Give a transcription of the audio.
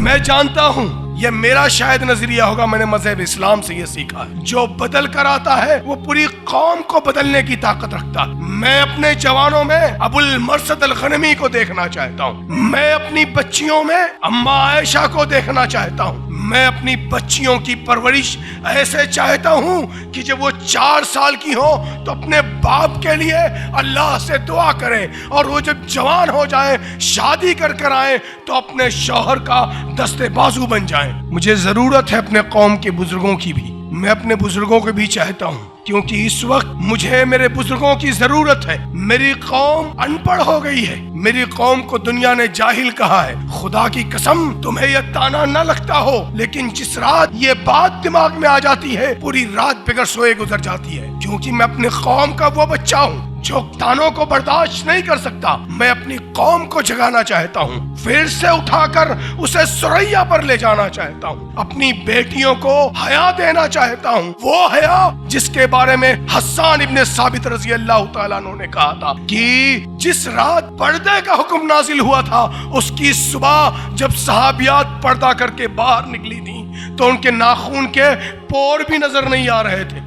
میں جانتا ہوں یہ میرا شاید نظریہ ہوگا، میں نے مذہب اسلام سے یہ سیکھا ہے، جو بدل کر آتا ہے وہ پوری قوم کو بدلنے کی طاقت رکھتا ہے۔ میں اپنے جوانوں میں ابو المرصد الغنمی کو دیکھنا چاہتا ہوں، میں اپنی بچیوں میں اما عائشہ کو دیکھنا چاہتا ہوں، میں اپنی بچیوں کی پرورش ایسے چاہتا ہوں کہ جب وہ 4 سال کی ہو تو اپنے باپ کے لیے اللہ سے دعا کریں، اور وہ جب جوان ہو جائیں شادی کر آئیں تو اپنے شوہر کا دستے بازو بن جائیں۔ مجھے ضرورت ہے اپنے قوم کے بزرگوں کی بھی، میں اپنے بزرگوں کو بھی چاہتا ہوں، کیونکہ اس وقت مجھے میرے بزرگوں کی ضرورت ہے۔ میری قوم ان پڑھ ہو گئی ہے، میری قوم کو دنیا نے جاہل کہا ہے۔ خدا کی قسم تمہیں یہ تانا نہ لگتا ہو، لیکن جس رات یہ بات دماغ میں آ جاتی ہے پوری رات بغیر سوئے گزر جاتی ہے، کیونکہ میں اپنے قوم کا وہ بچہ ہوں جو تانوں کو برداشت نہیں کر سکتا۔ میں اپنی قوم کو جگانا چاہتا ہوں، پھر سے اٹھا کر اسے سریا پر لے جانا چاہتا ہوں، اپنی بیٹیوں کو حیا دینا چاہتا ہوں، وہ حیا جس کے بارے میں حسان ابن ثابت رضی اللہ تعالیٰ عنہ نے کہا تھا کہ جس رات پردے کا حکم نازل ہوا تھا اس کی صبح جب صحابیات پردہ کر کے باہر نکلی تھیں تو ان کے ناخون کے پور بھی نظر نہیں آ رہے تھے۔